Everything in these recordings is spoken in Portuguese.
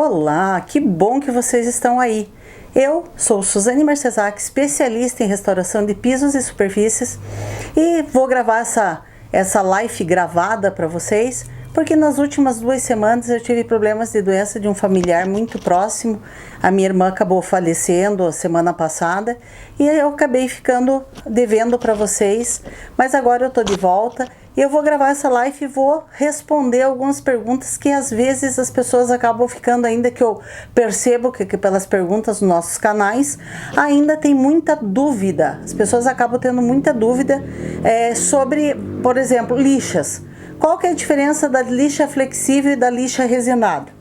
Olá, que bom que vocês estão aí. Eu sou Suzane Marcesac, especialista em restauração de pisos e superfícies, e vou gravar essa live gravada para vocês, porque nas últimas 2 semanas eu tive problemas de doença de um familiar muito próximo. A minha irmã acabou falecendo a semana passada e eu acabei ficando devendo para vocês, mas agora eu estou de volta. E eu vou gravar essa live e vou responder algumas perguntas que às vezes as pessoas acabam ficando, ainda que eu percebo que pelas perguntas nos nossos canais, ainda tem muita dúvida. As pessoas acabam tendo muita dúvida sobre, por exemplo, lixas. Qual que é a diferença da lixa flexível e da lixa resinada?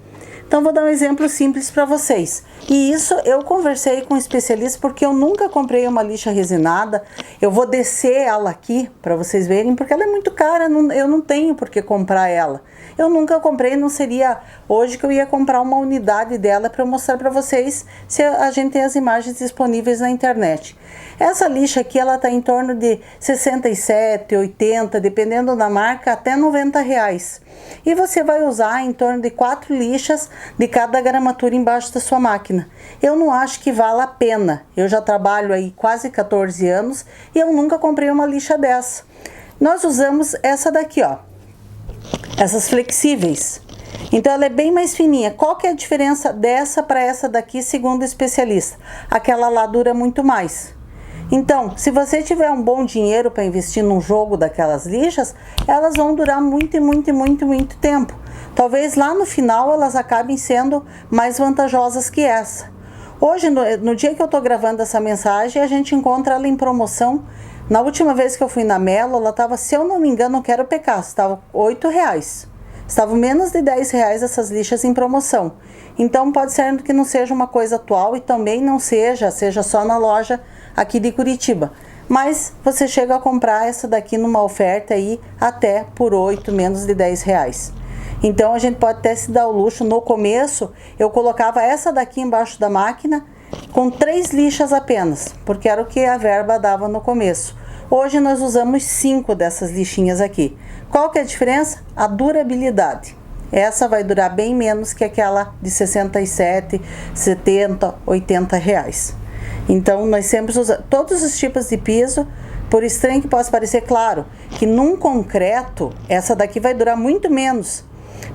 Então vou dar um exemplo simples para vocês. E isso eu conversei com um especialista porque eu nunca comprei uma lixa resinada. Eu vou descer ela aqui para vocês verem, porque ela é muito cara, eu não tenho por que comprar ela. Eu nunca comprei, não seria hoje que eu ia comprar uma unidade dela para mostrar para vocês, se a gente tem as imagens disponíveis na internet. Essa lixa aqui, ela está em torno de 67, 80, dependendo da marca, até R$90. E você vai usar em torno de 4 lixas de cada gramatura embaixo da sua máquina. Eu não acho que vale a pena. Eu já trabalho aí quase 14 anos e eu nunca comprei uma lixa dessa. Nós usamos essa daqui, ó. Essas flexíveis. Então ela é bem mais fininha. Qual que é a diferença dessa para essa daqui, segundo o especialista? Aquela lá dura muito mais. Então, se você tiver um bom dinheiro para investir num jogo daquelas lixas, elas vão durar muito tempo. Talvez lá no final elas acabem sendo mais vantajosas que essa. Hoje, no dia que eu estou gravando essa mensagem, a gente encontra ela em promoção. Na última vez que eu fui na Melo, ela estava, se eu não me engano, não quero pecar, estava R$8. Estavam menos de R$10 essas lixas em promoção. Então pode ser que não seja uma coisa atual e também não seja só na loja aqui de Curitiba. Mas você chega a comprar essa daqui numa oferta aí até por menos de R$10. Então a gente pode até se dar o luxo. No começo eu colocava essa daqui embaixo da máquina com 3 lixas apenas, porque era o que a verba dava no começo. Hoje nós usamos 5 dessas lixinhas aqui. Qual que é a diferença? A durabilidade. Essa vai durar bem menos que aquela de 67, 70, R$80. Então nós sempre usamos todos os tipos de piso. Por estranho que possa parecer, claro, que num concreto essa daqui vai durar muito menos.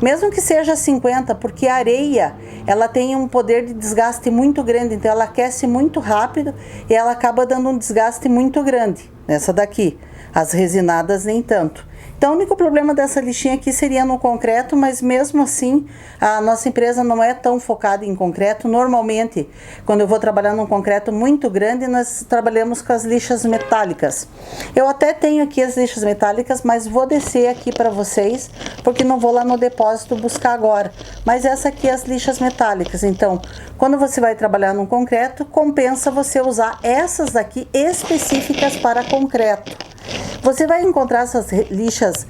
Mesmo que seja 50, porque a areia, ela tem um poder de desgaste muito grande, então ela aquece muito rápido e ela acaba dando um desgaste muito grande, nessa daqui. As resinadas nem tanto. Então o único problema dessa lixinha aqui seria no concreto, mas mesmo assim a nossa empresa não é tão focada em concreto. Normalmente, quando eu vou trabalhar num concreto muito grande, nós trabalhamos com as lixas metálicas. Eu até tenho aqui as lixas metálicas, mas vou descer aqui para vocês, porque não vou lá no depósito buscar agora. Mas essa aqui é as lixas metálicas. Então, quando você vai trabalhar num concreto, compensa você usar essas daqui específicas para concreto. Você vai encontrar essas lixas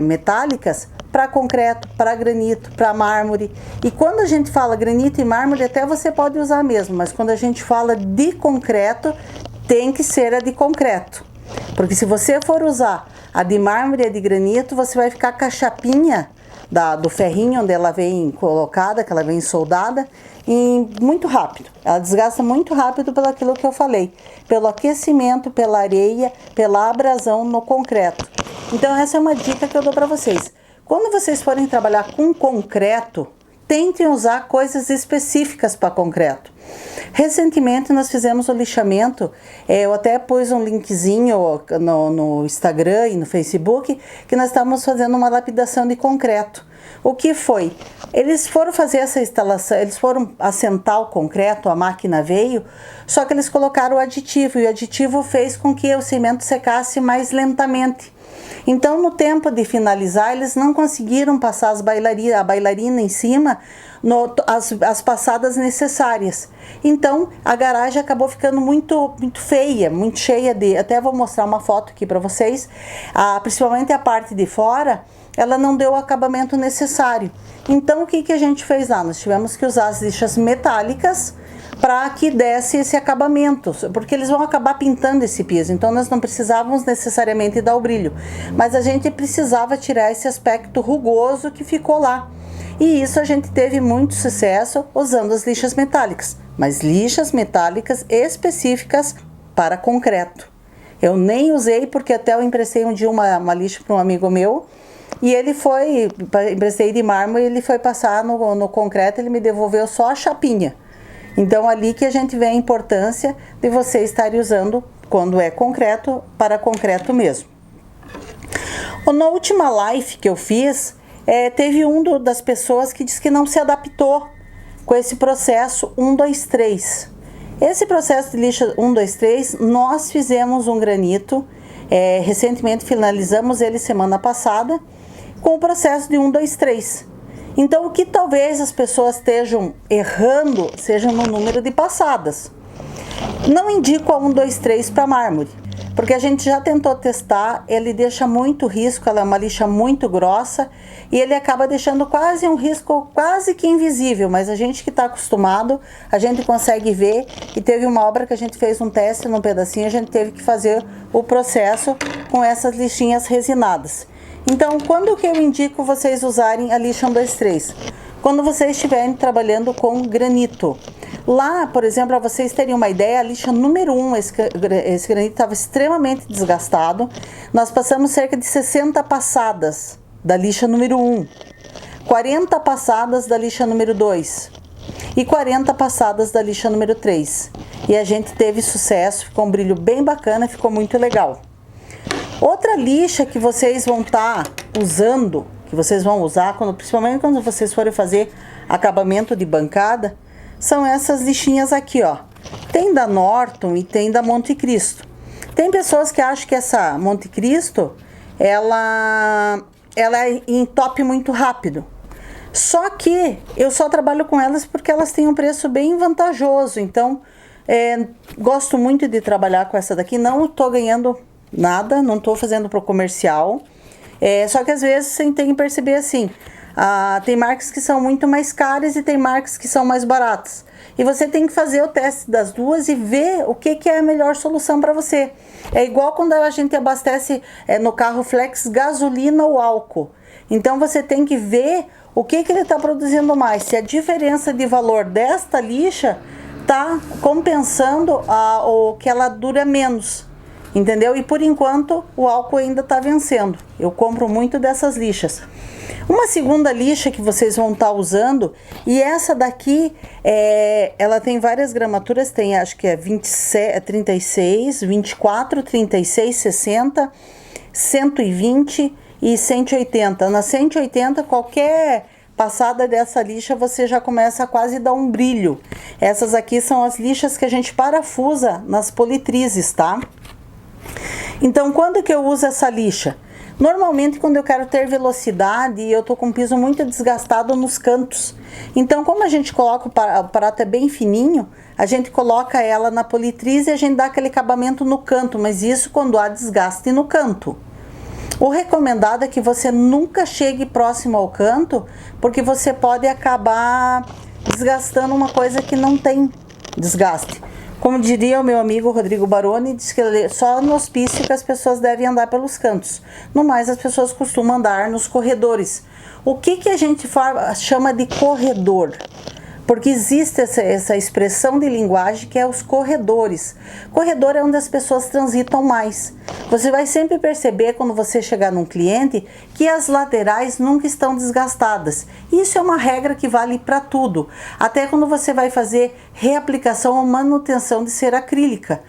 metálicas para concreto, para granito, para mármore. E quando a gente fala granito e mármore, até você pode usar mesmo, mas quando a gente fala de concreto, tem que ser a de concreto. Porque se você for usar a de mármore e a de granito, você vai ficar com a chapinha do ferrinho onde ela vem colocada, que ela vem soldada, muito rápido. Ela desgasta muito rápido pelo aquilo que eu falei, pelo aquecimento, pela areia, pela abrasão no concreto. Então essa é uma dica que eu dou para vocês. Quando vocês forem trabalhar com concreto, tentem usar coisas específicas para concreto. Recentemente nós fizemos o lixamento, eu até pus um linkzinho no Instagram e no Facebook, que nós estávamos fazendo uma lapidação de concreto. O que foi? Eles foram fazer essa instalação, eles foram assentar o concreto, a máquina veio, só que eles colocaram o aditivo, e o aditivo fez com que o cimento secasse mais lentamente. Então, no tempo de finalizar, eles não conseguiram passar a bailarina em cima, as passadas necessárias. Então, a garagem acabou ficando muito feia, muito cheia de... Até vou mostrar uma foto aqui para vocês. Principalmente a parte de fora, ela não deu o acabamento necessário. Então, o que a gente fez lá? Nós tivemos que usar as lixas metálicas para que desse esse acabamento, porque eles vão acabar pintando esse piso, então nós não precisávamos necessariamente dar o brilho, mas a gente precisava tirar esse aspecto rugoso que ficou lá. E isso a gente teve muito sucesso usando as lixas metálicas, mas lixas metálicas específicas para concreto. Eu nem usei porque até eu emprestei um dia uma lixa para um amigo meu e ele emprestei de mármore e ele foi passar no concreto, ele me devolveu só a chapinha. Então ali que a gente vê a importância de você estar usando, quando é concreto, para concreto mesmo. Na última live que eu fiz, teve das pessoas que disse que não se adaptou com esse processo 1, 2, 3. Esse processo de lixa 1, 2, 3, nós fizemos um granito, recentemente finalizamos ele semana passada, com o processo de 1, 2, 3. Então o que talvez as pessoas estejam errando seja no número de passadas. Não indico a 1, 2, 3 para mármore, porque a gente já tentou testar, ele deixa muito risco, ela é uma lixa muito grossa e ele acaba deixando quase um risco quase que invisível, mas a gente que está acostumado, a gente consegue ver. E teve uma obra que a gente fez um teste num pedacinho, a gente teve que fazer o processo com essas lixinhas resinadas. Então, quando que eu indico vocês usarem a lixa 1, 2, 3? Quando vocês estiverem trabalhando com granito. Lá, por exemplo, para vocês terem uma ideia, a lixa número 1, esse granito estava extremamente desgastado. Nós passamos cerca de 60 passadas da lixa número 1, 40 passadas da lixa número 2 e 40 passadas da lixa número 3. E a gente teve sucesso, ficou um brilho bem bacana, ficou muito legal. Outra lixa que vocês vão estar usando, que vocês vão usar, principalmente quando vocês forem fazer acabamento de bancada, são essas lixinhas aqui, ó. Tem da Norton e tem da Monte Cristo. Tem pessoas que acham que essa Monte Cristo, ela entope muito rápido. Só que eu só trabalho com elas porque elas têm um preço bem vantajoso. Então, gosto muito de trabalhar com essa daqui. Não estou ganhando nada, não estou fazendo para o comercial. Só que às vezes você tem que perceber assim, tem marcas que são muito mais caras e tem marcas que são mais baratas. E você tem que fazer o teste das duas e ver o que é a melhor solução para você. É igual quando a gente abastece no carro flex gasolina ou álcool. Então você tem que ver o que ele está produzindo mais. Se a diferença de valor desta lixa está compensando o que ela dura menos. Entendeu? E por enquanto o álcool ainda está vencendo. Eu compro muito dessas lixas. Uma segunda lixa que vocês vão estar usando, e essa daqui, ela tem várias gramaturas, tem acho que 36, 24, 36, 60, 120 e 180. Na 180, qualquer passada dessa lixa você já começa a quase dar um brilho. Essas aqui são as lixas que a gente parafusa nas politrizes, tá? Então, quando que eu uso essa lixa? Normalmente, quando eu quero ter velocidade e eu tô com o piso muito desgastado nos cantos. Então, como a gente coloca o prato bem fininho, a gente coloca ela na politriz e a gente dá aquele acabamento no canto, mas isso quando há desgaste no canto. O recomendado é que você nunca chegue próximo ao canto, porque você pode acabar desgastando uma coisa que não tem desgaste. Como diria o meu amigo Rodrigo Baroni, diz que só no hospício que as pessoas devem andar pelos cantos. No mais, as pessoas costumam andar nos corredores. O que a gente chama de corredor? Porque existe essa expressão de linguagem que é os corredores. Corredor é onde as pessoas transitam mais. Você vai sempre perceber quando você chegar num cliente que as laterais nunca estão desgastadas. Isso é uma regra que vale para tudo. Até quando você vai fazer reaplicação ou manutenção de cera acrílica.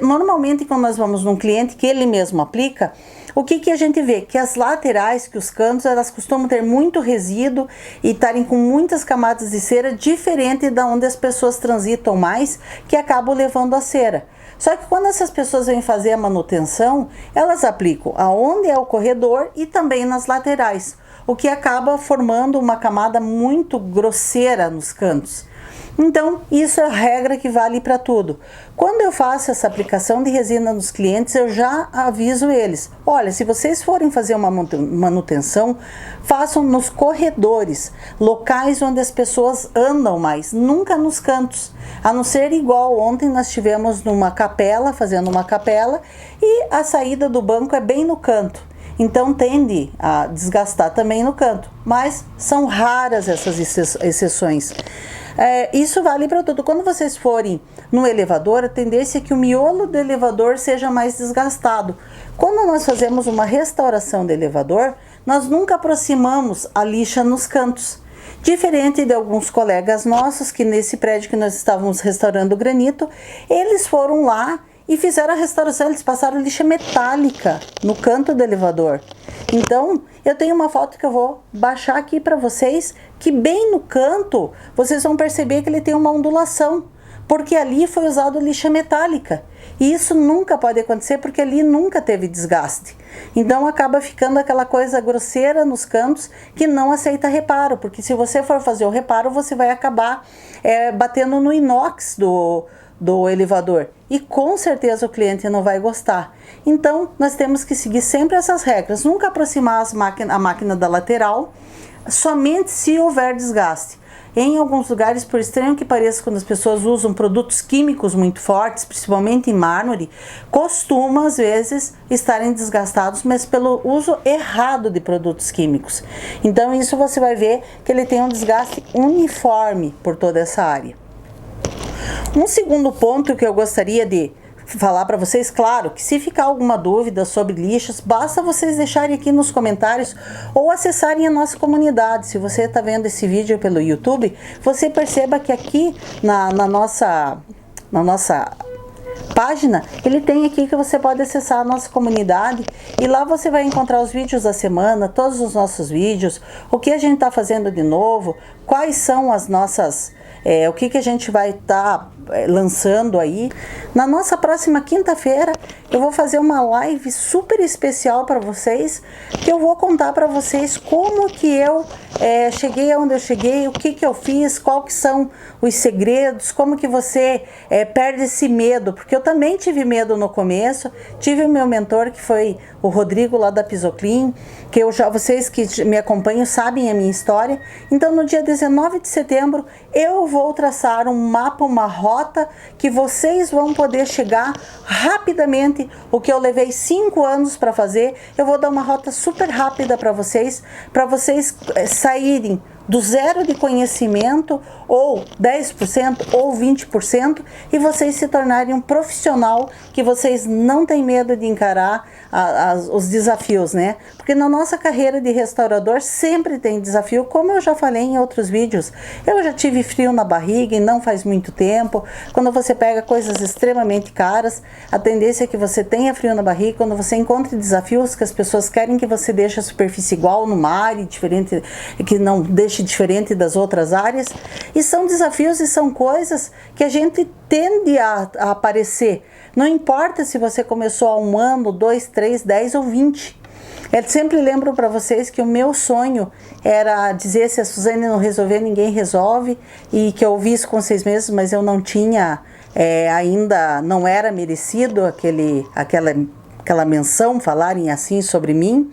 Normalmente quando nós vamos num cliente que ele mesmo aplica, o que a gente vê? Que as laterais, que os cantos, elas costumam ter muito resíduo e estarem com muitas camadas de cera, diferente da onde as pessoas transitam mais, que acabam levando a cera. Só que quando essas pessoas vêm fazer a manutenção, elas aplicam aonde é o corredor e também nas laterais, o que acaba formando uma camada muito grosseira nos cantos. Então, isso é a regra que vale para tudo. Quando eu faço essa aplicação de resina nos clientes, eu já aviso eles. Olha, se vocês forem fazer uma manutenção, façam nos corredores, locais onde as pessoas andam mais, nunca nos cantos. A não ser igual ontem nós estivemos numa capela, fazendo uma capela, e a saída do banco é bem no canto. então tende a desgastar também no canto, mas são raras essas exceções. Isso vale para tudo. Quando vocês forem no elevador, a tendência é que o miolo do elevador seja mais desgastado. Quando nós fazemos uma restauração do elevador, nós nunca aproximamos a lixa nos cantos. Diferente de alguns colegas nossos que nesse prédio que nós estávamos restaurando o granito, eles foram lá e fizeram a restauração, eles passaram lixa metálica no canto do elevador. Então, eu tenho uma foto que eu vou baixar aqui para vocês, que bem no canto, vocês vão perceber que ele tem uma ondulação, porque ali foi usado lixa metálica. E isso nunca pode acontecer, porque ali nunca teve desgaste. Então, acaba ficando aquela coisa grosseira nos cantos que não aceita reparo, porque se você for fazer o reparo, você vai acabar batendo no inox do elevador, e com certeza o cliente não vai gostar. Então, nós temos que seguir sempre essas regras, nunca aproximar a máquina da lateral, somente se houver desgaste. Em alguns lugares, por estranho que pareça, quando as pessoas usam produtos químicos muito fortes, principalmente em mármore, costuma às vezes estarem desgastados, mas pelo uso errado de produtos químicos. Então, isso você vai ver que ele tem um desgaste uniforme por toda essa área. Um segundo ponto que eu gostaria de falar para vocês, claro, que se ficar alguma dúvida sobre lixas, basta vocês deixarem aqui nos comentários ou acessarem a nossa comunidade. Se você está vendo esse vídeo pelo YouTube, você perceba que aqui na nossa página, ele tem aqui que você pode acessar a nossa comunidade, e lá você vai encontrar os vídeos da semana, todos os nossos vídeos, o que a gente está fazendo de novo, quais são as nossas... o que a gente vai estar lançando aí. Na nossa próxima quinta-feira eu vou fazer uma live super especial para vocês, que eu vou contar para vocês como que eu cheguei aonde eu cheguei, o que eu fiz, qual que são os segredos, como que você perde esse medo, porque eu também tive medo no começo. Tive o meu mentor, que foi o Rodrigo lá da Pisoclean, que vocês que me acompanham sabem a minha história. Então, no dia 19 de setembro eu vou traçar um mapa, uma rota, que vocês vão poder chegar rapidamente. O que eu levei 5 anos para fazer, eu vou dar uma rota super rápida para vocês saírem do zero de conhecimento, ou 10%, ou 20%, e vocês se tornarem um profissional que vocês não têm medo de encarar os desafios, né? Porque na nossa carreira de restaurador sempre tem desafio, como eu já falei em outros vídeos. Eu já tive frio na barriga e não faz muito tempo. Quando você pega coisas extremamente caras, a tendência é que você tenha frio na barriga. Quando você encontra desafios que as pessoas querem que você deixe a superfície igual numa área diferente, que não deixe diferente das outras áreas, e são desafios e são coisas que a gente tende a aparecer. Não importa se você começou há 1 ano, 2, 3, 10 ou 20. Eu sempre lembro para vocês que o meu sonho era dizer: se a Suzane não resolver, ninguém resolve, e que eu ouvi isso com 6 meses, mas eu não tinha, ainda não era merecido aquela menção, falarem assim sobre mim.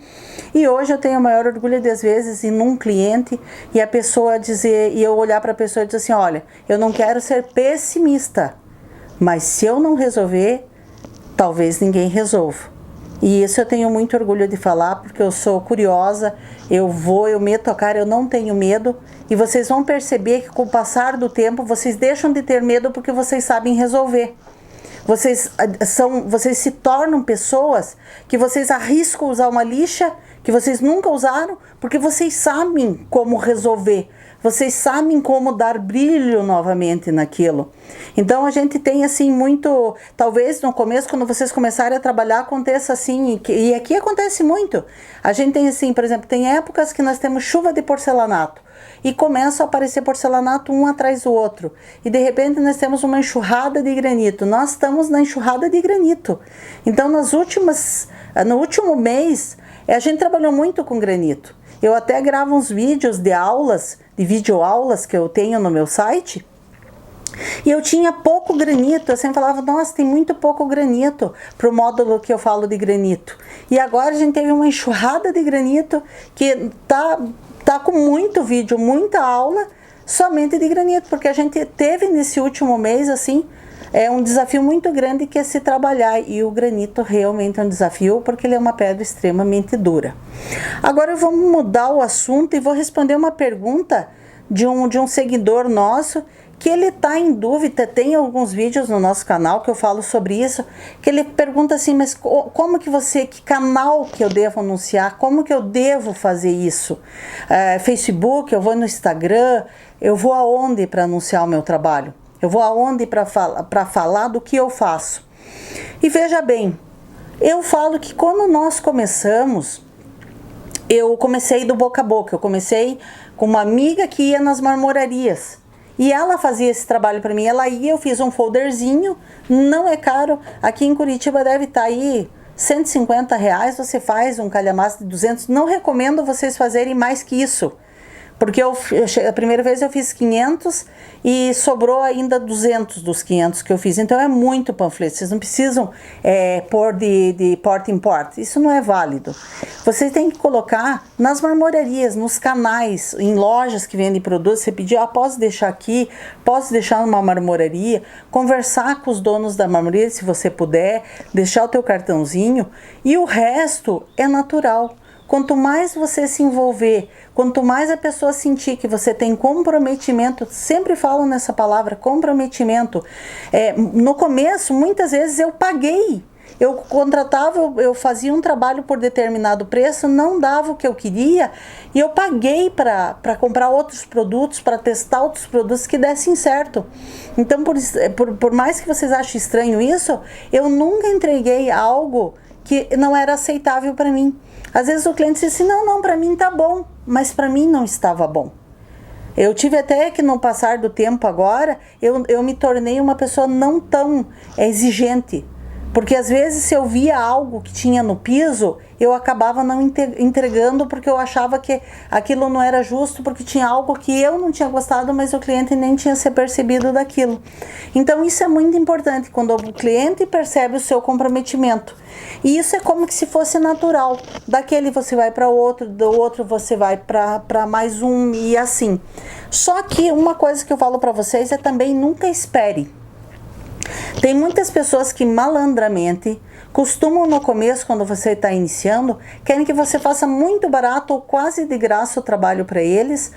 E hoje eu tenho o maior orgulho de, às vezes, ir num cliente e a pessoa dizer, e eu olhar para a pessoa e dizer assim: olha, eu não quero ser pessimista, mas se eu não resolver, talvez ninguém resolva. E isso eu tenho muito orgulho de falar, porque eu sou curiosa, eu meto a cara, eu não tenho medo. E vocês vão perceber que com o passar do tempo, vocês deixam de ter medo porque vocês sabem resolver. Vocês se tornam pessoas que vocês arriscam usar uma lixa que vocês nunca usaram, porque vocês sabem como resolver. Vocês sabem como dar brilho novamente naquilo. Então, a gente tem assim muito... Talvez no começo, quando vocês começarem a trabalhar, aconteça assim, e aqui acontece muito. A gente tem assim, por exemplo, tem épocas que nós temos chuva de porcelanato, e começa a aparecer porcelanato um atrás do outro. E de repente nós temos uma enxurrada de granito. Nós estamos na enxurrada de granito. Então, no último mês, a gente trabalhou muito com granito. Eu até gravo uns vídeos de videoaulas que eu tenho no meu site. E eu tinha pouco granito, eu sempre falava: nossa, tem muito pouco granito para o módulo que eu falo de granito. E agora a gente teve uma enxurrada de granito que tá com muito vídeo, muita aula somente de granito, porque a gente teve nesse último mês assim é um desafio muito grande que é se trabalhar, e o granito realmente é um desafio porque ele é uma pedra extremamente dura. Agora vamos mudar o assunto e vou responder uma pergunta de um seguidor nosso, que ele está em dúvida. Tem alguns vídeos no nosso canal que eu falo sobre isso, que ele pergunta assim, mas como que que canal que eu devo anunciar, como que eu devo fazer isso? Facebook, eu vou no Instagram, eu vou aonde para anunciar o meu trabalho? Eu vou aonde para falar do que eu faço? E veja bem, eu falo que quando nós começamos, eu comecei do boca a boca, eu comecei com uma amiga que ia nas marmorarias, e ela fazia esse trabalho para mim. Ela ia, eu fiz um folderzinho, não é caro, aqui em Curitiba deve estar aí R$150, você faz um calhamaço de 200, não recomendo vocês fazerem mais que isso, porque a primeira vez eu fiz 500 e sobrou ainda 200 dos 500 que eu fiz. Então é muito panfleto, vocês não precisam pôr de porta em porta, isso não é válido. Vocês têm que colocar nas marmorarias, nos canais, em lojas que vendem produtos. Você pedir, posso deixar aqui, posso deixar numa marmoraria, conversar com os donos da marmoraria, se você puder, deixar o teu cartãozinho, e o resto é natural. Quanto mais você se envolver, quanto mais a pessoa sentir que você tem comprometimento, sempre falo nessa palavra, comprometimento. No começo, muitas vezes eu paguei. Eu contratava, eu fazia um trabalho por determinado preço, não dava o que eu queria, e eu paguei para comprar outros produtos, para testar outros produtos que dessem certo. Então, por mais que vocês achem estranho isso, eu nunca entreguei algo que não era aceitável para mim. Às vezes o cliente diz assim, não, para mim tá bom, mas para mim não estava bom. Eu tive até que, no passar do tempo agora, eu me tornei uma pessoa não tão exigente. Porque às vezes, se eu via algo que tinha no piso, eu acabava não entregando, porque eu achava que aquilo não era justo, porque tinha algo que eu não tinha gostado, mas o cliente nem tinha se percebido daquilo. Então isso é muito importante, quando o cliente percebe o seu comprometimento. E isso é como que se fosse natural. Daquele você vai para outro, do outro você vai para mais um, e assim. Só que uma coisa que eu falo para vocês é também nunca espere. Tem muitas pessoas que malandramente costumam, no começo, quando você está iniciando, querem que você faça muito barato ou quase de graça o trabalho para eles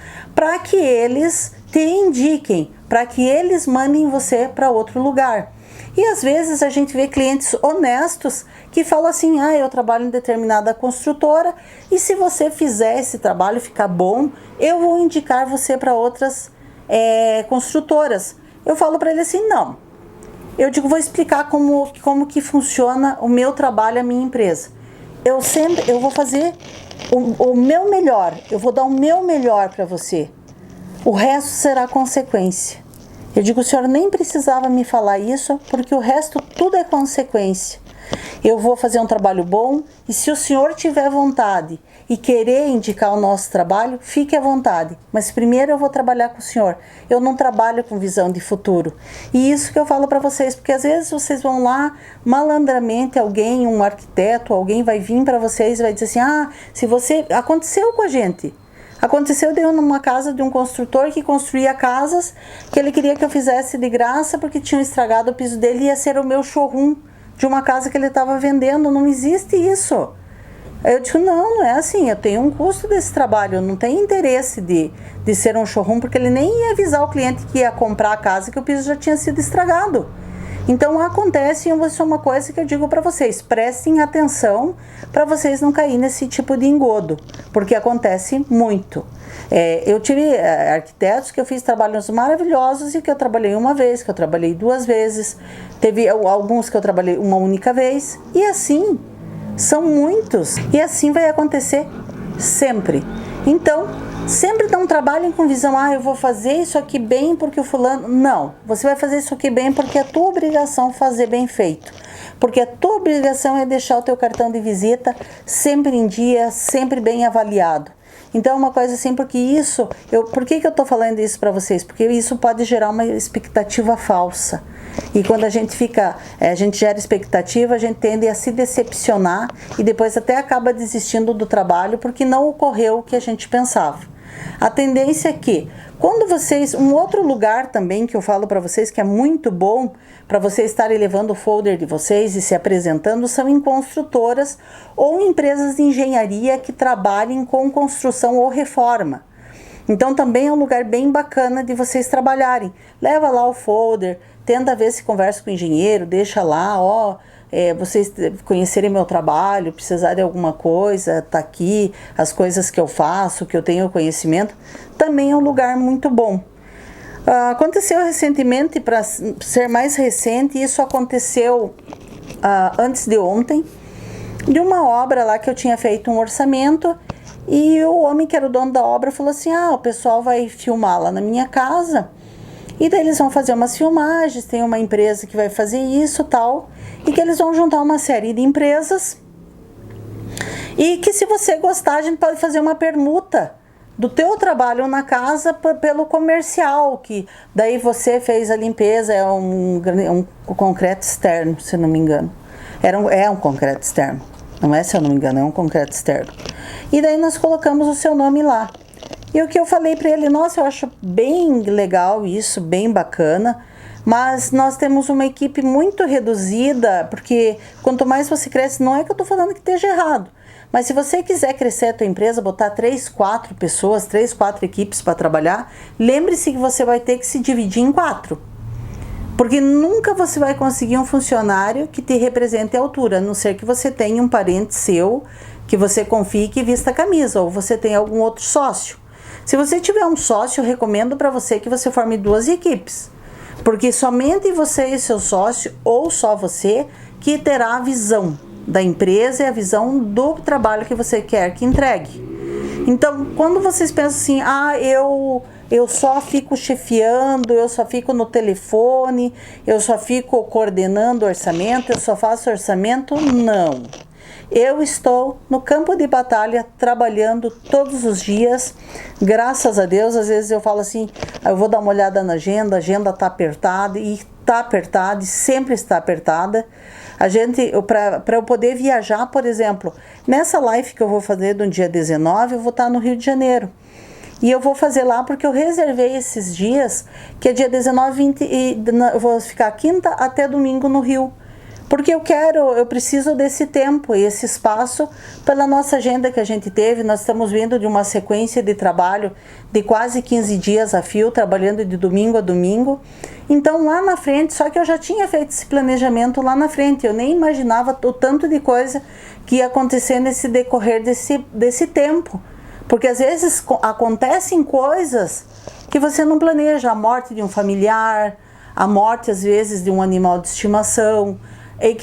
que eles te indiquem, para que eles mandem você para outro lugar. E às vezes a gente vê clientes honestos que falam assim, eu trabalho em determinada construtora, e se você fizer esse trabalho ficar bom, eu vou indicar você para outras construtoras. Eu falo para ele assim, não. Eu vou explicar como que funciona o meu trabalho, a minha empresa. Eu vou fazer o meu melhor, eu vou dar o meu melhor para você. O resto será consequência. Eu digo, o senhor nem precisava me falar isso, porque o resto tudo é consequência. Eu vou fazer um trabalho bom, e se o senhor tiver vontade e querer indicar o nosso trabalho, fique à vontade. Mas primeiro eu vou trabalhar com o senhor. Eu não trabalho com visão de futuro. E isso que eu falo para vocês, porque às vezes vocês vão lá, malandramente, um arquiteto, alguém vai vir para vocês e vai dizer assim, se você... Aconteceu com a gente. Aconteceu numa casa de um construtor que construía casas, que ele queria que eu fizesse de graça, porque tinham estragado o piso dele, e ia ser o meu showroom de uma casa que ele estava vendendo. Não existe isso. Eu digo, não é assim, eu tenho um custo desse trabalho, eu não tenho interesse de ser um showroom, porque ele nem ia avisar o cliente que ia comprar a casa que o piso já tinha sido estragado. Então acontece, e isso é uma coisa que eu digo para vocês, prestem atenção para vocês não caírem nesse tipo de engodo, porque acontece muito. Eu tive arquitetos que eu fiz trabalhos maravilhosos e que eu trabalhei uma vez, que eu trabalhei 2 vezes, teve alguns que eu trabalhei uma única vez, e assim, são muitos, e assim vai acontecer sempre. Então, sempre não trabalhem com visão, eu vou fazer isso aqui bem porque o fulano... Não, você vai fazer isso aqui bem porque é a tua obrigação fazer bem feito. Porque a tua obrigação é deixar o teu cartão de visita sempre em dia, sempre bem avaliado. Então, uma coisa assim, porque isso... Por que eu estou falando isso para vocês? Porque isso pode gerar uma expectativa falsa. E quando a gente gera expectativa, a gente tende a se decepcionar e depois até acaba desistindo do trabalho porque não ocorreu o que a gente pensava. A tendência é que, quando vocês... Um outro lugar também que eu falo para vocês que é muito bom para vocês estarem levando o folder de vocês e se apresentando são em construtoras ou empresas de engenharia que trabalhem com construção ou reforma. Então também é um lugar bem bacana de vocês trabalharem. Leva lá o folder, tenta ver se conversa com o engenheiro, deixa lá, vocês conhecerem meu trabalho, precisarem de alguma coisa, tá aqui, as coisas que eu faço, que eu tenho conhecimento. Também é um lugar muito bom. Aconteceu recentemente, para ser mais recente, isso aconteceu antes de ontem, de uma obra lá que eu tinha feito um orçamento e o homem que era o dono da obra falou assim, o pessoal vai filmar lá na minha casa e daí eles vão fazer umas filmagens, tem uma empresa que vai fazer isso tal, e que eles vão juntar uma série de empresas e que se você gostar a gente pode fazer uma permuta do teu trabalho na casa pelo comercial, que daí você fez a limpeza, é um concreto externo, se não me engano. É um concreto externo, não é, se eu não me engano, é um concreto externo. E daí nós colocamos o seu nome lá. E o que eu falei para ele, nossa, eu acho bem legal isso, bem bacana, mas nós temos uma equipe muito reduzida, porque quanto mais você cresce, não é que eu estou falando que esteja errado, mas se você quiser crescer a tua empresa, botar 3, 4 pessoas, 3, 4 equipes para trabalhar, lembre-se que você vai ter que se dividir em 4. Porque nunca você vai conseguir um funcionário que te represente a altura, a não ser que você tenha um parente seu, que você confie que vista a camisa, ou você tenha algum outro sócio. Se você tiver um sócio, eu recomendo para você que você forme 2 equipes. Porque somente você e seu sócio, ou só você, que terá a visão da empresa e a visão do trabalho que você quer que entregue. Então, quando vocês pensam assim, eu só fico chefiando, eu só fico no telefone, eu só fico coordenando orçamento, eu só faço orçamento, não. Eu estou no campo de batalha trabalhando todos os dias, graças a Deus. Às vezes eu falo assim, eu vou dar uma olhada na agenda, a agenda está apertada e está apertada e sempre está apertada. Para eu poder viajar, por exemplo, nessa live que eu vou fazer no dia 19, eu vou estar no Rio de Janeiro. E eu vou fazer lá porque eu reservei esses dias, que é dia 19, 20, e eu vou ficar quinta até domingo no Rio. Porque eu preciso desse tempo e esse espaço pela nossa agenda que a gente teve. Nós estamos vindo de uma sequência de trabalho de quase 15 dias a fio, trabalhando de domingo a domingo. Então lá na frente, só que eu já tinha feito esse planejamento lá na frente, eu nem imaginava o tanto de coisa que ia acontecer nesse decorrer desse tempo. Porque às vezes acontecem coisas que você não planeja, a morte de um familiar, a morte às vezes de um animal de estimação,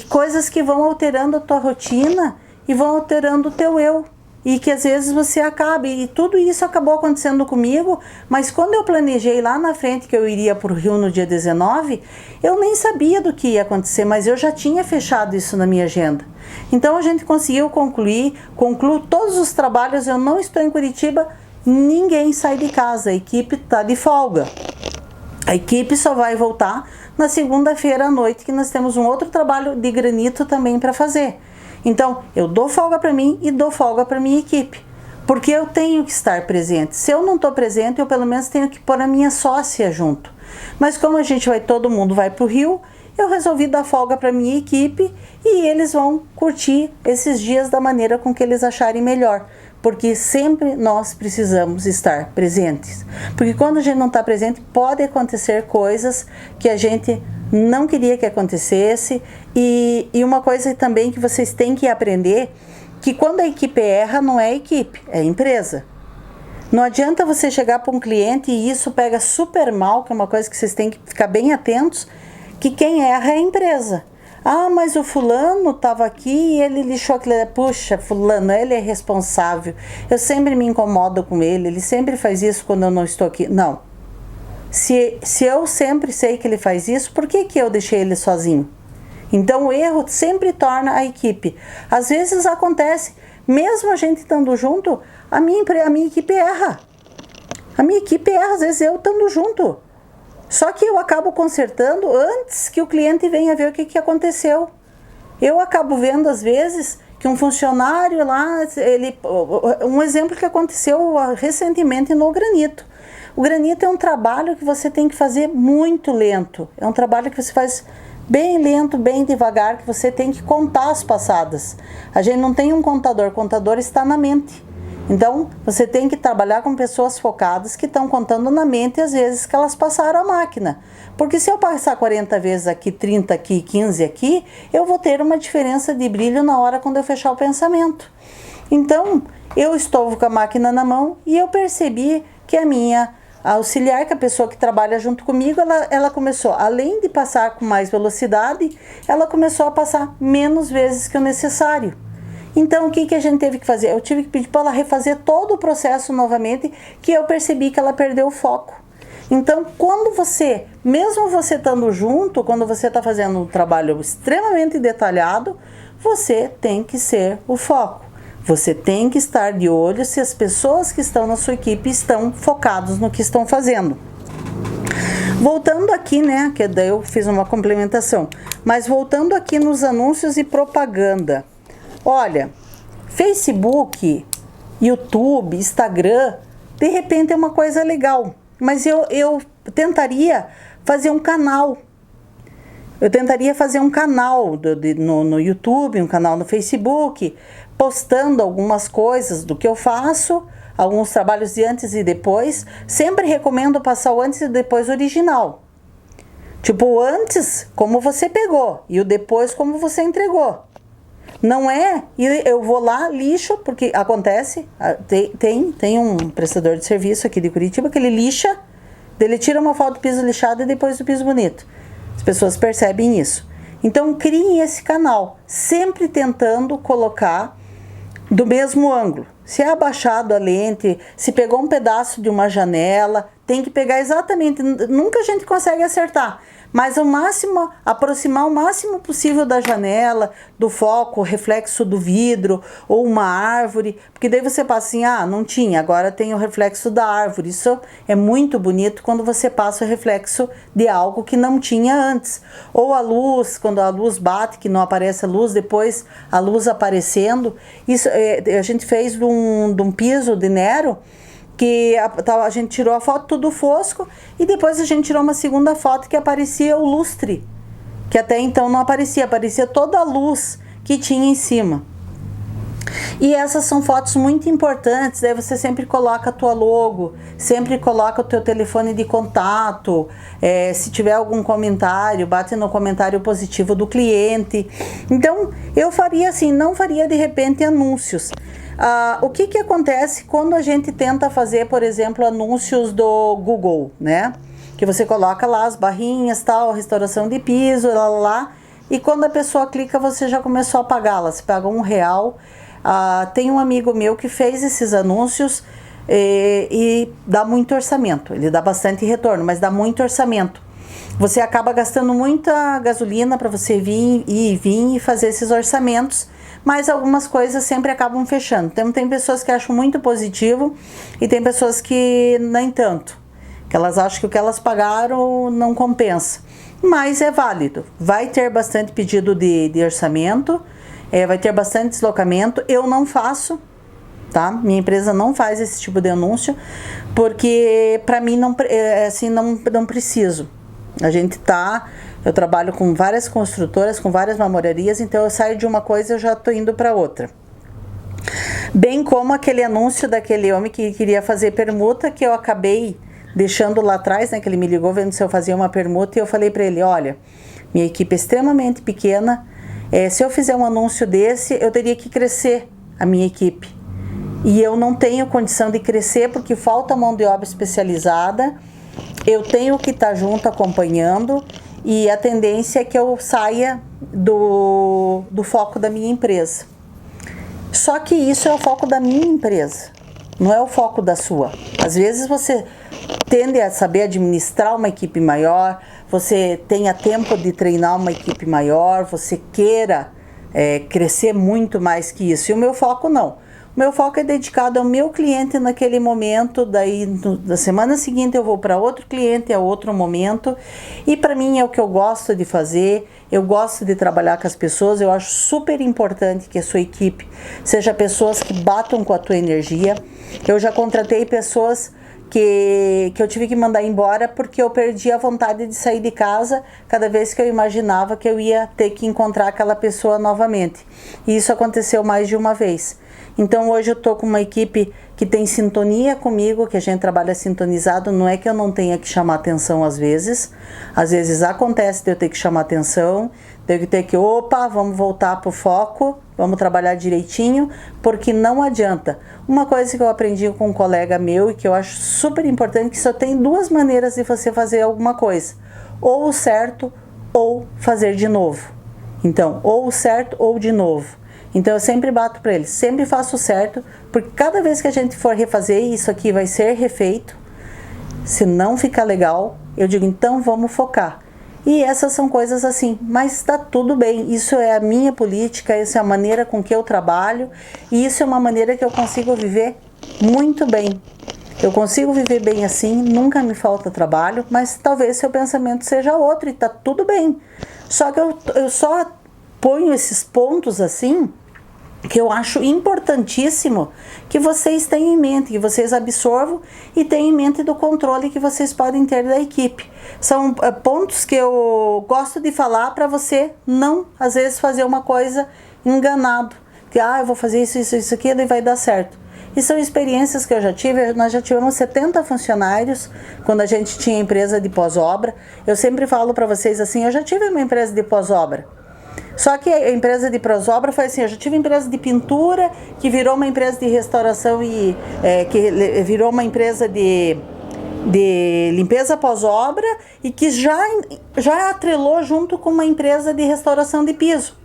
coisas que vão alterando a tua rotina e vão alterando o teu eu. E que às vezes você acaba, e tudo isso acabou acontecendo comigo, mas quando eu planejei lá na frente que eu iria para o Rio no dia 19, eu nem sabia do que ia acontecer, mas eu já tinha fechado isso na minha agenda. Então a gente conseguiu concluo todos os trabalhos, eu não estou em Curitiba, ninguém sai de casa, a equipe está de folga. A equipe só vai voltar na segunda-feira à noite, que nós temos um outro trabalho de granito também para fazer. Então, eu dou folga para mim e dou folga para minha equipe, porque eu tenho que estar presente. Se eu não estou presente, eu pelo menos tenho que pôr a minha sócia junto. Mas como todo mundo vai para o Rio, eu resolvi dar folga para minha equipe e eles vão curtir esses dias da maneira com que eles acharem melhor. Porque sempre nós precisamos estar presentes. Porque quando a gente não está presente, pode acontecer coisas que a gente não queria que acontecesse. E uma coisa também que vocês têm que aprender, que quando a equipe erra, não é a equipe, é a empresa. Não adianta você chegar para um cliente e isso pega super mal, que é uma coisa que vocês têm que ficar bem atentos, que quem erra é a empresa. Mas o fulano estava aqui e ele lixou aquilo. Puxa, fulano, ele é responsável. Eu sempre me incomodo com ele sempre faz isso quando eu não estou aqui. Não. Se eu sempre sei que ele faz isso, por que eu deixei ele sozinho? Então o erro sempre torna a equipe. Às vezes acontece, mesmo a gente estando junto, a minha equipe erra. A minha equipe erra, às vezes eu estando junto. Só que eu acabo consertando antes que o cliente venha ver o que aconteceu. Eu acabo vendo, às vezes, que um funcionário lá, um exemplo que aconteceu recentemente no granito. O granito é um trabalho que você tem que fazer muito lento, é um trabalho que você faz bem lento, bem devagar, que você tem que contar as passadas. A gente não tem um contador, o contador está na mente. Então, você tem que trabalhar com pessoas focadas que estão contando na mente as vezes que elas passaram a máquina. Porque se eu passar 40 vezes aqui, 30 aqui, 15 aqui, eu vou ter uma diferença de brilho na hora quando eu fechar o pensamento. Então, eu estou com a máquina na mão e eu percebi que a minha auxiliar, que é a pessoa que trabalha junto comigo, ela começou, além de passar com mais velocidade, ela começou a passar menos vezes que o necessário. Então, o que a gente teve que fazer? Eu tive que pedir para ela refazer todo o processo novamente, que eu percebi que ela perdeu o foco. Então, quando você, mesmo você estando junto, quando você está fazendo um trabalho extremamente detalhado, você tem que ser o foco. Você tem que estar de olho se as pessoas que estão na sua equipe estão focados no que estão fazendo. Voltando aqui, né, que daí eu fiz uma complementação, mas voltando aqui nos anúncios e propaganda. Olha, Facebook, YouTube, Instagram, de repente é uma coisa legal, mas eu tentaria fazer um canal. Eu tentaria fazer um canal no YouTube, um canal no Facebook, postando algumas coisas do que eu faço, alguns trabalhos de antes e depois. Sempre recomendo passar o antes e depois original. Tipo, o antes, como você pegou, e o depois, como você entregou. Não é, eu vou lá, lixo, porque acontece, tem um prestador de serviço aqui de Curitiba que ele lixa, ele tira uma foto do piso lixado e depois do piso bonito. As pessoas percebem isso. Então, criem esse canal, sempre tentando colocar do mesmo ângulo. Se é abaixado a lente, se pegou um pedaço de uma janela, tem que pegar exatamente, nunca a gente consegue acertar, mas ao máximo, aproximar o máximo possível da janela, do foco, o reflexo do vidro, ou uma árvore, porque daí você passa assim, ah, não tinha, agora tem o reflexo da árvore. Isso é muito bonito quando você passa o reflexo de algo que não tinha antes. Ou a luz, quando a luz bate, que não aparece a luz, depois a luz aparecendo. Isso a gente fez de um piso de Nero, que a gente tirou a foto tudo fosco e depois a gente tirou uma segunda foto que aparecia o lustre, que até então não aparecia, aparecia toda a luz que tinha em cima. E essas são fotos muito importantes, daí você sempre coloca a tua logo, sempre coloca o teu telefone de contato, se tiver algum comentário, bate no comentário positivo do cliente. Então, eu faria assim, não faria de repente anúncios. O que acontece quando a gente tenta fazer, por exemplo, anúncios do Google, né? Que você coloca lá as barrinhas, tal, restauração de piso, lá, e quando a pessoa clica, você já começou a pagá-la, você paga R$1. Tem um amigo meu que fez esses anúncios e dá muito orçamento, ele dá bastante retorno, mas dá muito orçamento. Você acaba gastando muita gasolina para você vir e fazer esses orçamentos, mas algumas coisas sempre acabam fechando. Então, tem pessoas que acham muito positivo e tem pessoas que nem tanto, que elas acham que o que elas pagaram não compensa. Mas é válido, vai ter bastante pedido de orçamento, vai ter bastante deslocamento. Eu não faço, tá? Minha empresa não faz esse tipo de anúncio, porque para mim não preciso. Eu trabalho com várias construtoras, com várias marmorarias, então eu saio de uma coisa e eu já estou indo para outra. Bem como aquele anúncio daquele homem que queria fazer permuta, que eu acabei deixando lá atrás, né, que ele me ligou vendo se eu fazia uma permuta, e eu falei para ele, olha, minha equipe é extremamente pequena, se eu fizer um anúncio desse, eu teria que crescer a minha equipe. E eu não tenho condição de crescer porque falta mão de obra especializada, eu tenho que estar junto acompanhando, e a tendência é que eu saia do foco da minha empresa. Só que isso é o foco da minha empresa, não é o foco da sua. Às vezes você tende a saber administrar uma equipe maior, você tenha tempo de treinar uma equipe maior, você queira crescer muito mais que isso. E o meu foco não. Meu foco é dedicado ao meu cliente naquele momento, daí na semana seguinte eu vou para outro cliente, a outro momento. E para mim é o que eu gosto de fazer, eu gosto de trabalhar com as pessoas, eu acho super importante que a sua equipe seja pessoas que batam com a tua energia. Eu já contratei pessoas que eu tive que mandar embora porque eu perdi a vontade de sair de casa cada vez que eu imaginava que eu ia ter que encontrar aquela pessoa novamente. E isso aconteceu mais de uma vez. Então hoje eu estou com uma equipe que tem sintonia comigo, que a gente trabalha sintonizado, não é que eu não tenha que chamar atenção às vezes acontece de eu ter que chamar atenção, de eu ter que, vamos voltar para o foco, vamos trabalhar direitinho, porque não adianta. Uma coisa que eu aprendi com um colega meu e que eu acho super importante, que só tem duas maneiras de você fazer alguma coisa, ou o certo ou fazer de novo. Então, ou o certo ou de novo. Então eu sempre bato para eles, sempre faço certo, porque cada vez que a gente for refazer, isso aqui vai ser refeito. Se não ficar legal, eu digo, então vamos focar. E essas são coisas assim, mas está tudo bem, isso é a minha política, isso é a maneira com que eu trabalho, e isso é uma maneira que eu consigo viver muito bem. Eu consigo viver bem assim, nunca me falta trabalho, mas talvez seu pensamento seja outro e está tudo bem. Só que eu só ponho esses pontos assim, que eu acho importantíssimo que vocês tenham em mente, que vocês absorvam e tenham em mente do controle que vocês podem ter da equipe. São pontos que eu gosto de falar para você não, às vezes, fazer uma coisa enganado. Que, eu vou fazer isso, aquilo e vai dar certo. E são experiências que eu já tive. Nós já tivemos 70 funcionários quando a gente tinha empresa de pós-obra. Eu sempre falo para vocês assim, eu já tive uma empresa de pós-obra. Só que a empresa de pós-obra foi assim, eu já tive empresa de pintura, que virou uma empresa de restauração e que virou uma empresa de limpeza pós-obra e que já atrelou junto com uma empresa de restauração de piso.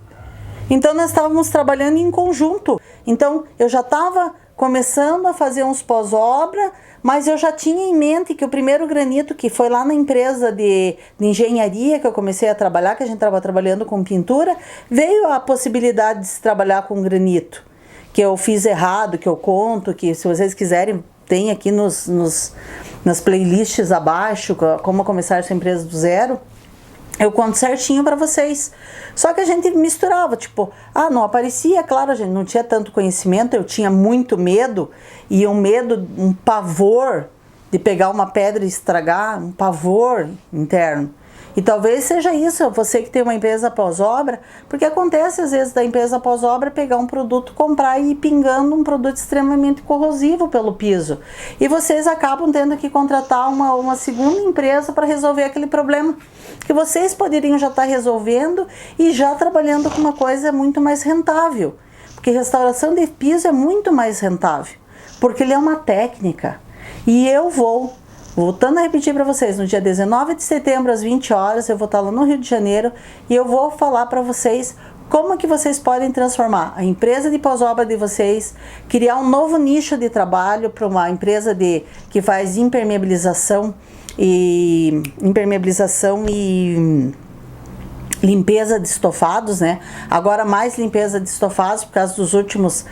Então nós estávamos trabalhando em conjunto. Então eu já estava começando a fazer uns pós-obra, mas eu já tinha em mente que o primeiro granito, que foi lá na empresa de engenharia que eu comecei a trabalhar, que a gente estava trabalhando com pintura, veio a possibilidade de se trabalhar com granito, que eu fiz errado, que eu conto, que se vocês quiserem, tem aqui nas playlists abaixo, como começar essa empresa do zero. Eu conto certinho para vocês. Só que a gente misturava, tipo, não aparecia, claro, a gente não tinha tanto conhecimento, eu tinha muito medo, e um pavor de pegar uma pedra e estragar, um pavor interno. E talvez seja isso, você que tem uma empresa pós-obra, porque acontece às vezes da empresa pós-obra pegar um produto, comprar e ir pingando um produto extremamente corrosivo pelo piso. E vocês acabam tendo que contratar uma segunda empresa para resolver aquele problema que vocês poderiam já estar resolvendo e já trabalhando com uma coisa muito mais rentável. Porque restauração de piso é muito mais rentável, porque ele é uma técnica. E eu voltando a repetir para vocês, no dia 19 de setembro, às 20 horas, eu vou estar lá no Rio de Janeiro e eu vou falar para vocês como que vocês podem transformar a empresa de pós-obra de vocês, criar um novo nicho de trabalho para uma empresa que faz impermeabilização e limpeza de estofados, né? Agora mais limpeza de estofados por causa dos últimos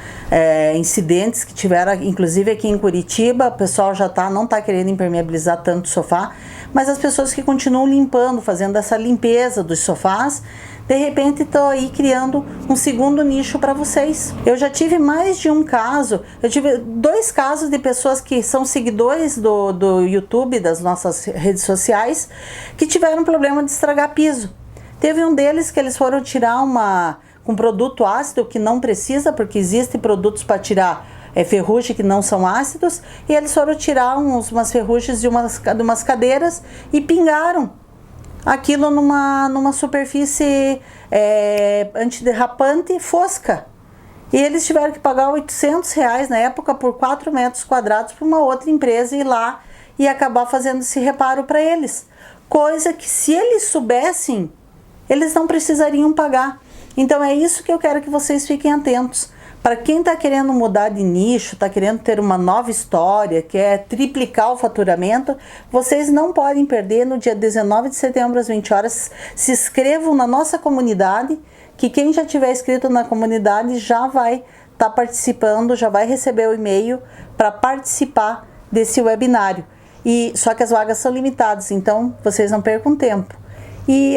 incidentes que tiveram, inclusive aqui em Curitiba. O pessoal não está querendo impermeabilizar tanto o sofá, mas as pessoas que continuam limpando, fazendo essa limpeza dos sofás, de repente estou aí criando um segundo nicho para vocês. Eu já tive mais de um caso, eu tive 2 casos de pessoas que são seguidores do YouTube, das nossas redes sociais, que tiveram problema de estragar piso. Teve um deles que eles foram tirar um produto ácido que não precisa, porque existem produtos para tirar ferrugem que não são ácidos, e eles foram tirar umas ferrugens de umas cadeiras e pingaram aquilo numa superfície antiderrapante fosca. E eles tiveram que pagar R$800 na época por 4 metros quadrados para uma outra empresa ir lá e acabar fazendo esse reparo para eles. Coisa que, se eles soubessem, eles não precisariam pagar. Então é isso que eu quero que vocês fiquem atentos. Para quem está querendo mudar de nicho, está querendo ter uma nova história, quer triplicar o faturamento, vocês não podem perder no dia 19 de setembro às 20 horas. Se inscrevam na nossa comunidade, que quem já tiver inscrito na comunidade já vai está participando já vai receber o e-mail para participar desse webinário. Só que as vagas são limitadas, então vocês não percam tempo. E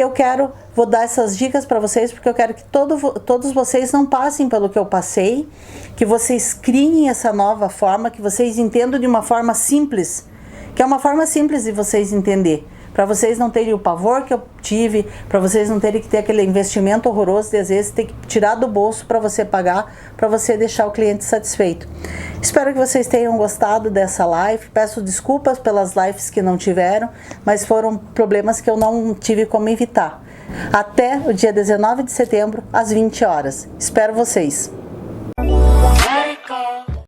vou dar essas dicas para vocês, porque eu quero que todos vocês não passem pelo que eu passei, que vocês criem essa nova forma, que vocês entendam de uma forma simples, que é uma forma simples de vocês entender, para vocês não terem o pavor que eu tive, para vocês não terem que ter aquele investimento horroroso de às vezes ter que tirar do bolso para você pagar, para você deixar o cliente satisfeito. Espero que vocês tenham gostado dessa live. Peço desculpas pelas lives que não tiveram, mas foram problemas que eu não tive como evitar. Até o dia 19 de setembro, às 20 horas. Espero vocês!